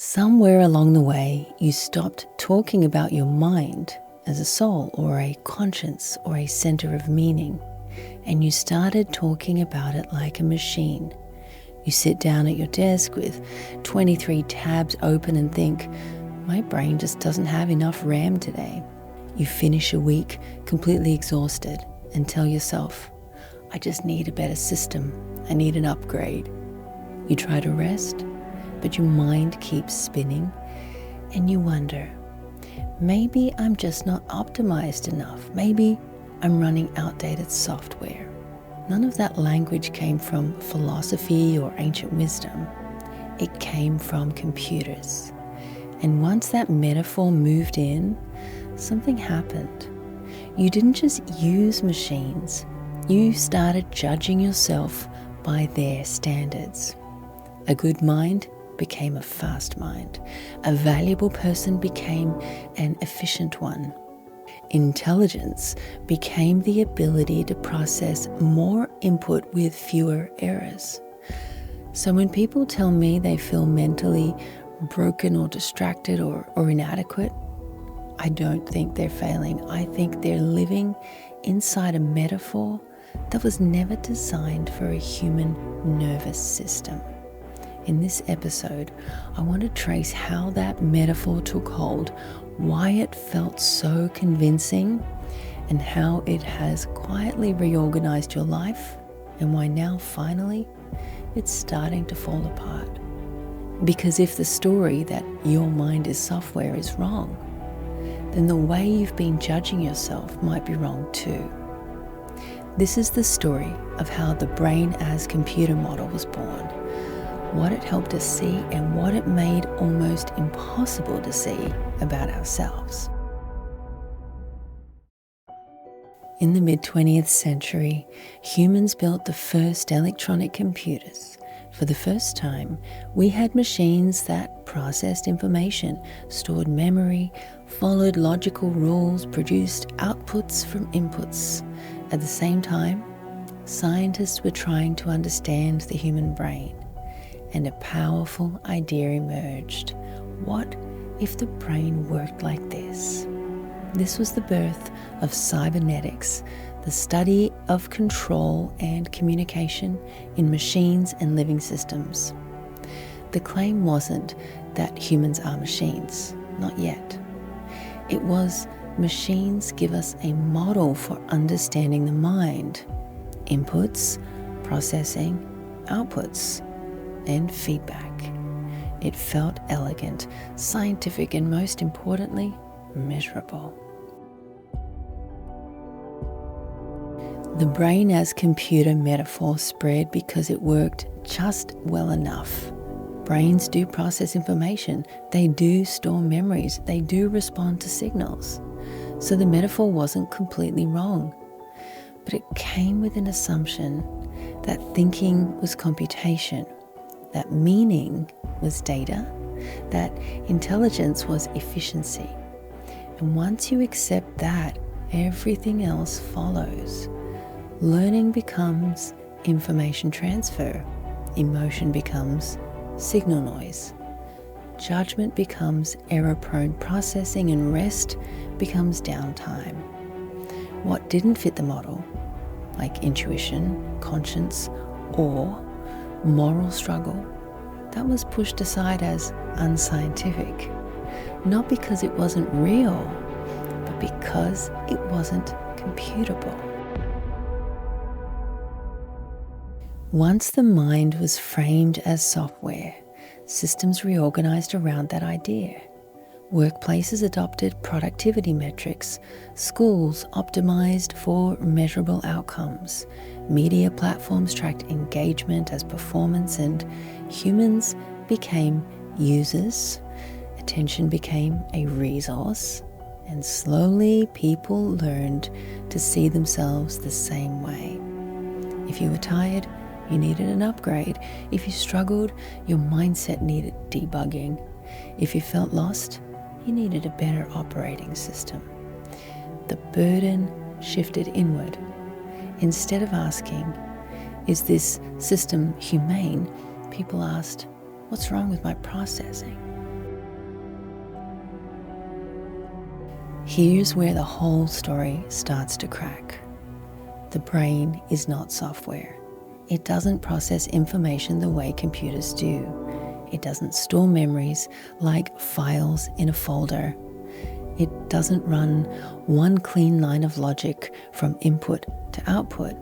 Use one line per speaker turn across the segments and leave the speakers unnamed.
Somewhere along the way, you stopped talking about your mind as a soul or a conscience or a center of meaning, and you started talking about it like a machine. You sit down at your desk with 23 tabs open and think, my brain just doesn't have enough RAM today. You finish a week completely exhausted and tell yourself, I just need a better system. I need an upgrade. You try to rest, but your mind keeps spinning and you wonder, maybe I'm just not optimized enough. Maybe I'm running outdated software. None of that language came from philosophy or ancient wisdom. It came from computers. And once that metaphor moved in, something happened. You didn't just use machines. You started judging yourself by their standards. A good mind became a fast mind. A valuable person became an efficient one. Intelligence became the ability to process more input with fewer errors. So when people tell me they feel mentally broken or distracted or inadequate, I don't think they're failing. I think they're living inside a metaphor that was never designed for a human nervous system. In this episode, I want to trace how that metaphor took hold, why it felt so convincing, and how it has quietly reorganized your life, and why now finally it's starting to fall apart. Because if the story that your mind is software is wrong, then the way you've been judging yourself might be wrong too. This is the story of how the brain as computer model was born, what it helped us see and what it made almost impossible to see about ourselves. In the mid-20th century, humans built the first electronic computers. For the first time, we had machines that processed information, stored memory, followed logical rules, produced outputs from inputs. At the same time, scientists were trying to understand the human brain, and a powerful idea emerged. What if the brain worked like this? This was the birth of cybernetics, the study of control and communication in machines and living systems. The claim wasn't that humans are machines, not yet. It was machines give us a model for understanding the mind, inputs, processing, outputs, and feedback. It felt elegant, scientific, and most importantly, measurable. The brain as computer metaphor spread because it worked just well enough. Brains do process information, they do store memories, they do respond to signals. So the metaphor wasn't completely wrong, but it came with an assumption that thinking was computation, that meaning was data, that intelligence was efficiency. And once you accept that, everything else follows. Learning becomes information transfer. Emotion becomes signal noise. Judgment becomes error-prone processing, and rest becomes downtime. What didn't fit the model, like intuition, conscience, or moral struggle, that was pushed aside as unscientific, not because it wasn't real, but because it wasn't computable. Once the mind was framed as software, systems reorganized around that idea. Workplaces adopted productivity metrics, schools optimized for measurable outcomes, media platforms tracked engagement as performance, and humans became users, attention became a resource, and slowly people learned to see themselves the same way. If you were tired, you needed an upgrade. If you struggled, your mindset needed debugging. If you felt lost, you needed a better operating system. The burden shifted inward. Instead of asking, is this system humane? People asked, what's wrong with my processing? Here's where the whole story starts to crack. The brain is not software. It doesn't process information the way computers do. It doesn't store memories like files in a folder. It doesn't run one clean line of logic from input to output.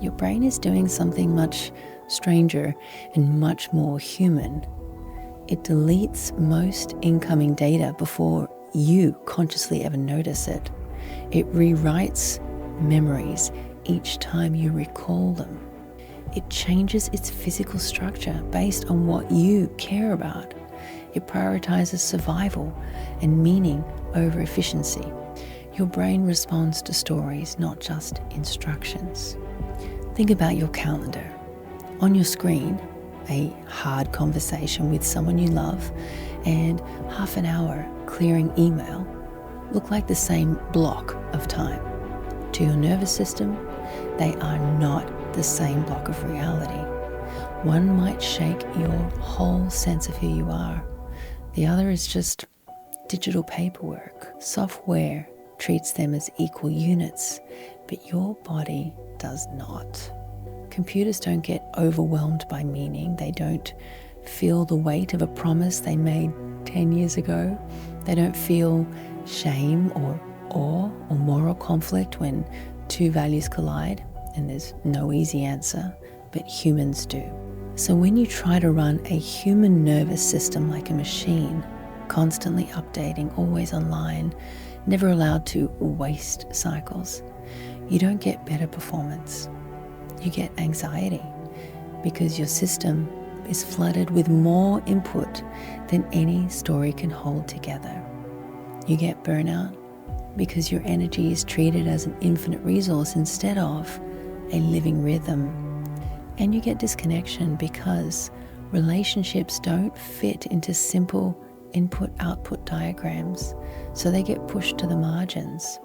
Your brain is doing something much stranger and much more human. It deletes most incoming data before you consciously ever notice it. It rewrites memories each time you recall them. It changes its physical structure based on what you care about. It prioritizes survival and meaning over efficiency. Your brain responds to stories, not just instructions. Think about your calendar. On your screen, a hard conversation with someone you love and half an hour clearing email look like the same block of time. To your nervous system, they are not the same block of reality. One might shake your whole sense of who you are. The other is just digital paperwork. Software treats them as equal units, but your body does not. Computers don't get overwhelmed by meaning. They don't feel the weight of a promise they made 10 years ago. They don't feel shame or awe or moral conflict when two values collide, and there's no easy answer, but humans do. So when you try to run a human nervous system like a machine, constantly updating, always online, never allowed to waste cycles, you don't get better performance. You get anxiety because your system is flooded with more input than any story can hold together. You get burnout because your energy is treated as an infinite resource instead of a living rhythm. And you get disconnection because relationships don't fit into simple input-output diagrams, so they get pushed to the margins.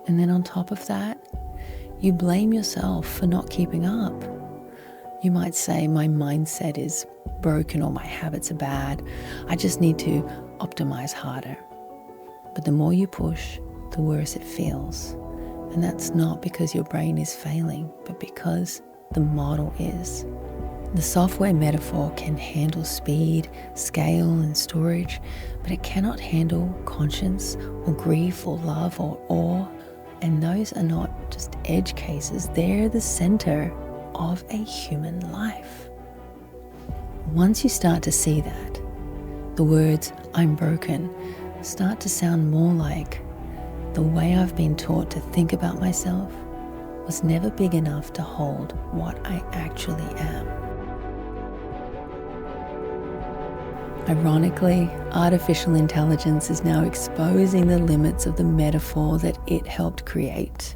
And then on top of that, you blame yourself for not keeping up. You might say, my mindset is broken or my habits are bad. I just need to optimize harder. But the more you push, the worse it feels. And that's not because your brain is failing, but because the model is. The software metaphor can handle speed, scale, and storage, but it cannot handle conscience or grief or love or awe. And those are not just edge cases, they're the center of a human life. Once you start to see that, the words, I'm broken, start to sound more like the way I've been taught to think about myself was never big enough to hold what I actually am. Ironically, artificial intelligence is now exposing the limits of the metaphor that it helped create.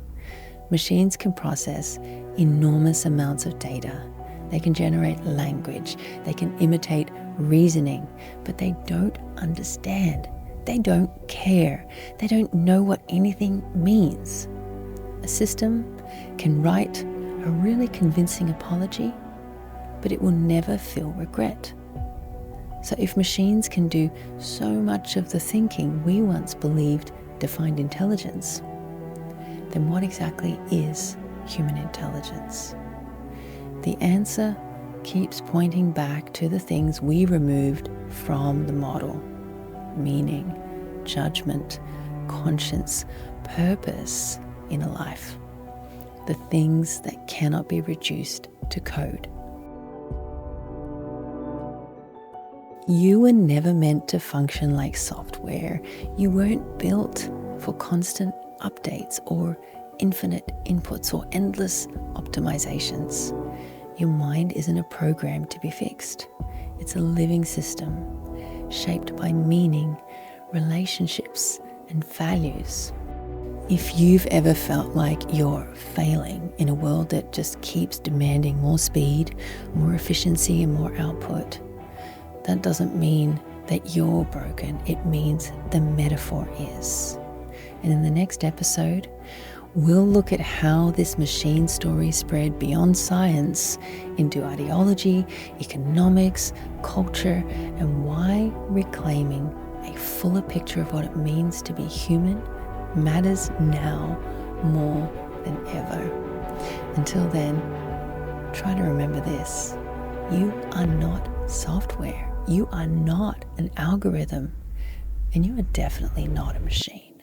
Machines can process enormous amounts of data. They can generate language. They can imitate reasoning, but they don't understand. They don't care. They don't know what anything means. A system can write a really convincing apology, but it will never feel regret. So if machines can do so much of the thinking we once believed defined intelligence, then what exactly is human intelligence? The answer keeps pointing back to the things we removed from the model: meaning, judgment, conscience, purpose in a life. The things that cannot be reduced to code. You were never meant to function like software. You weren't built for constant updates or infinite inputs or endless optimizations. Your mind isn't a program to be fixed. It's a living system shaped by meaning, relationships, and values. If you've ever felt like you're failing in a world that just keeps demanding more speed, more efficiency, and more output, that doesn't mean that you're broken. It means the metaphor is. And in the next episode, we'll look at how this machine story spread beyond science into ideology, economics, culture, and why reclaiming a fuller picture of what it means to be human matters now more than ever. Until then, try to remember this. You are not software. You are not an algorithm. And you are definitely not a machine.